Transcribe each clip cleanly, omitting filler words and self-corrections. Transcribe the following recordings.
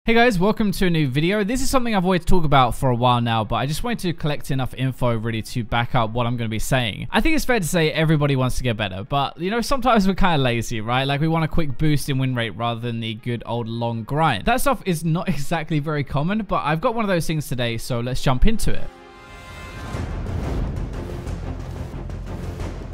Hey guys, welcome to a new video. This is something I've always talked about for a while now, but I just wanted to collect enough info really to back up what I'm going to be saying. I think it's fair to say everybody wants to get better, but you know, sometimes we're kind of lazy, right? Like we want a quick boost in win rate rather than the good old long grind. That stuff is not exactly very common, but I've got one of those things today, so let's jump into it.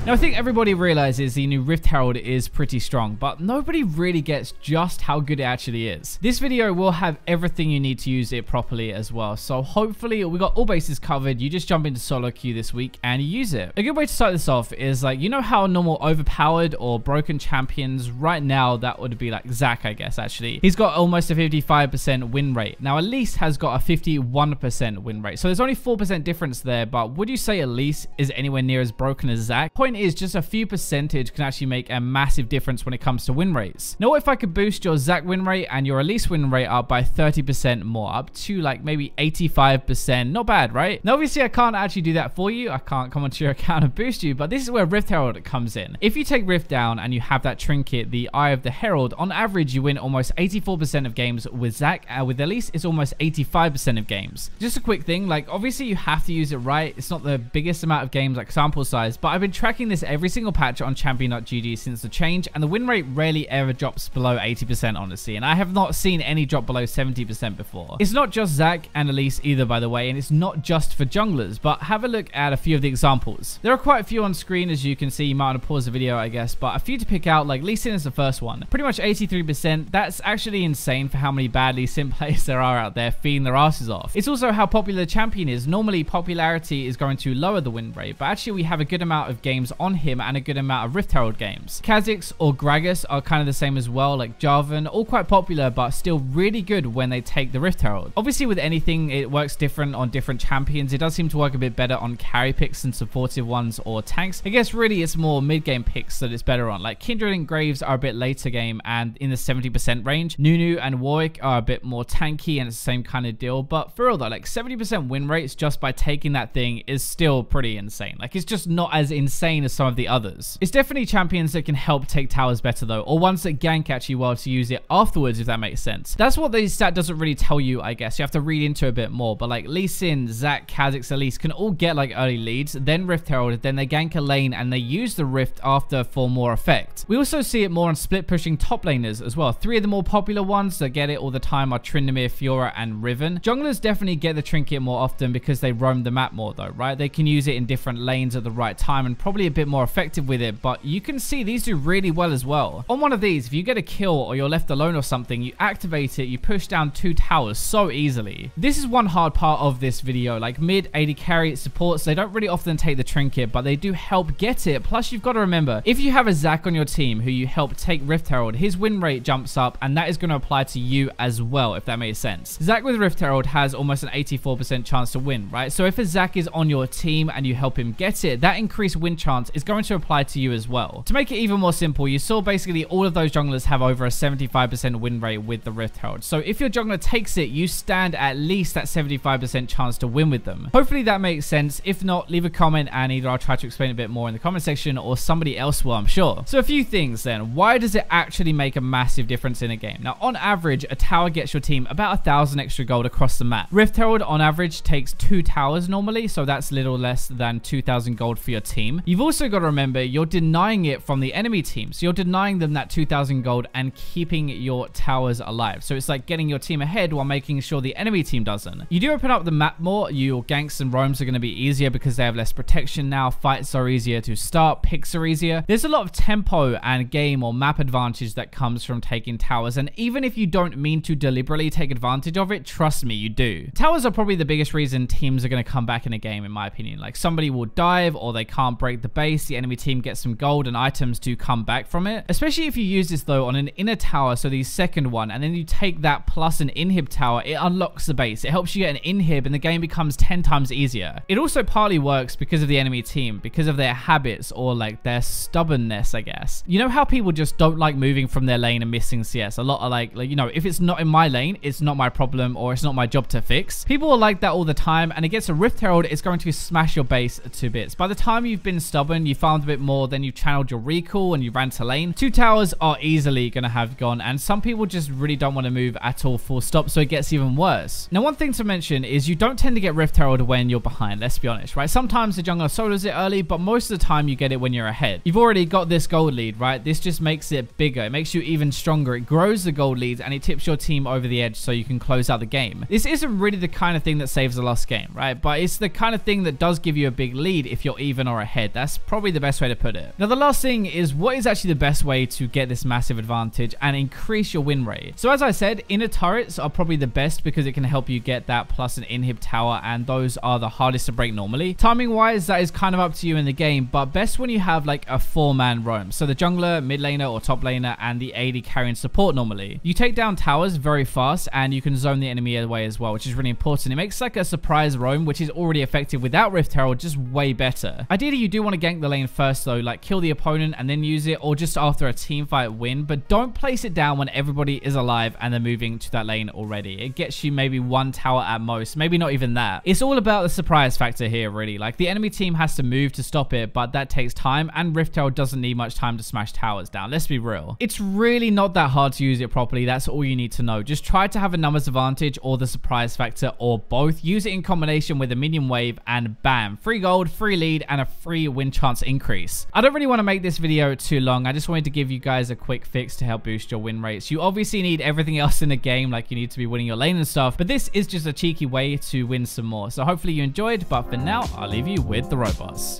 Now, I think everybody realizes the new Rift Herald is pretty strong, but nobody really gets just how good it actually is. This video will have everything you need to use it properly as well, so hopefully we got all bases covered. You just jump into solo queue this week and you use it. A good way to start this off is like, you know how normal overpowered or broken champions right now, that would be like Zac, I guess, actually. He's got almost a 55% win rate. Now, Elise has got a 51% win rate, so there's only 4% difference there, but would you say Elise is anywhere near as broken as Zac? Point is, just a few percentage can actually make a massive difference when it comes to win rates. Now, what if I could boost your Zac win rate and your Elise win rate up by 30% more, up to like maybe 85%? Not bad, right? Now, obviously, I can't actually do that for you. I can't come onto your account and boost you, but this is where Rift Herald comes in. If you take Rift down and you have that trinket, the Eye of the Herald, on average, you win almost 84% of games with Zac. With Elise, it's almost 85% of games. Just a quick thing, like obviously you have to use it right. It's not the biggest amount of games, like sample size, but I've been tracking this every single patch on champion.gg since the change, and the win rate rarely ever drops below 80%, honestly, and I have not seen any drop below 70% before. It's not just Zac and Elise either, by the way, and it's not just for junglers, but have a look at a few of the examples. There are quite a few on screen, as you can see. You might want to pause the video, I guess, but a few to pick out. Like Lee Sin is the first one, pretty much 83%. That's actually insane for how many bad Lee Sin players there are out there feeding their asses off. It's also how popular the champion is. Normally popularity is going to lower the win rate, but actually we have a good amount of games on him and a good amount of Rift Herald games. Kha'Zix or Gragas are kind of the same as well, like Jarvan, all quite popular, but still really good when they take the Rift Herald. Obviously, with anything, it works different on different champions. It does seem to work a bit better on carry picks and supportive ones or tanks. I guess really it's more mid-game picks that it's better on. Like Kindred and Graves are a bit later game and in the 70% range. Nunu and Warwick are a bit more tanky and it's the same kind of deal. But for real though, like 70% win rates just by taking that thing is still pretty insane. Like it's just not as insane as some of the others. It's definitely champions that can help take towers better though, or ones that gank actually well to use it afterwards, if that makes sense. That's what the stat doesn't really tell you, I guess. You have to read into a bit more, but like Lee Sin, Zac, Kha'Zix, Elise can all get like early leads, then Rift Herald, then they gank a lane and they use the Rift after for more effect. We also see it more on split pushing top laners as well. Three of the more popular ones that get it all the time are Tryndamere, Fiora, and Riven. Junglers definitely get the trinket more often because they roam the map more though, right? They can use it in different lanes at the right time and probably a bit more effective with it, but you can see these do really well as well. On one of these, if you get a kill or you're left alone or something, you activate it, you push down 2 towers so easily. This is one hard part of this video. Like mid, AD carry, supports, they don't really often take the trinket, but they do help get it. Plus, you've got to remember, if you have a Zac on your team who you help take Rift Herald, his win rate jumps up, and that is going to apply to you as well, if that makes sense. Zac with Rift Herald has almost an 84% chance to win, right? So if a Zac is on your team and you help him get it, that increased win chance is going to apply to you as well. To make it even more simple, you saw basically all of those junglers have over a 75% win rate with the Rift Herald. So if your jungler takes it, you stand at least that 75% chance to win with them. Hopefully that makes sense. If not, leave a comment and either I'll try to explain a bit more in the comment section or somebody else will, I'm sure. So a few things then. Why does it actually make a massive difference in a game? Now, on average, a tower gets your team about 1,000 extra gold across the map. Rift Herald on average takes 2 towers normally, so that's little less than 2,000 gold for your team. You've also got to remember you're denying it from the enemy team. So you're denying them that 2,000 gold and keeping your towers alive. So it's like getting your team ahead while making sure the enemy team doesn't. You do open up the map more. Your ganks and roams are going to be easier because they have less protection now. Fights are easier to start. Picks are easier. There's a lot of tempo and game or map advantage that comes from taking towers. And even if you don't mean to deliberately take advantage of it, trust me, you do. Towers are probably the biggest reason teams are going to come back in a game, in my opinion. Like somebody will dive or they can't break the base. The enemy team gets some gold and items to come back from it. Especially if you use this though on an inner tower, so the second one, and then you take that plus an inhib tower, it unlocks the base. It helps you get an inhib and the game becomes 10 times easier. It also partly works because of the enemy team, because of their habits or like their stubbornness, I guess. You know how people just don't like moving from their lane and missing CS? A lot are like, you know, if it's not in my lane, it's not my problem or it's not my job to fix. People are like that all the time, and it gets a Rift Herald, it's going to smash your base to bits. By the time you've been stubborn stubborn, you farmed a bit more, then you channeled your recall and you ran to lane, 2 towers are easily going to have gone, and some people just really don't want to move at all full stop, so it gets even worse. Now, one thing to mention is you don't tend to get Rift Herald when you're behind, let's be honest, right? Sometimes the jungler solos it early, but most of the time you get it when you're ahead. You've already got this gold lead, right? This just makes it bigger. It makes you even stronger. It grows the gold lead and it tips your team over the edge so you can close out the game. This isn't really the kind of thing that saves a lost game, right? But it's the kind of thing that does give you a big lead if you're even or ahead. That's probably the best way to put it. Now, the last thing is, what is actually the best way to get this massive advantage and increase your win rate? So as I said, inner turrets are probably the best because it can help you get that plus an inhib tower, and those are the hardest to break normally. Timing wise, that is kind of up to you in the game, but best when you have like a 4-man roam. So the jungler, mid laner or top laner, and the AD carrying support normally. You take down towers very fast and you can zone the enemy away as well, which is really important. It makes like a surprise roam, which is already effective without Rift Herald, just way better. Ideally, you do want to gank the lane first though, like kill the opponent and then use it, or just after a team fight win, but don't place it down when everybody is alive and they're moving to that lane already. It gets you maybe 1 tower at most, maybe not even that. It's all about the surprise factor here, really. Like, the enemy team has to move to stop it, but that takes time, and Rift Herald doesn't need much time to smash towers down. Let's be real. It's really not that hard to use it properly. That's all you need to know. Just try to have a numbers advantage or the surprise factor, or both. Use it in combination with a minion wave and bam, free gold, free lead, and a free win chance increase. I don't really want to make this video too long. I just wanted to give you guys a quick fix to help boost your win rates. You obviously need everything else in the game, like you need to be winning your lane and stuff, but this is just a cheeky way to win some more. So hopefully you enjoyed, but for now, I'll leave you with the robots.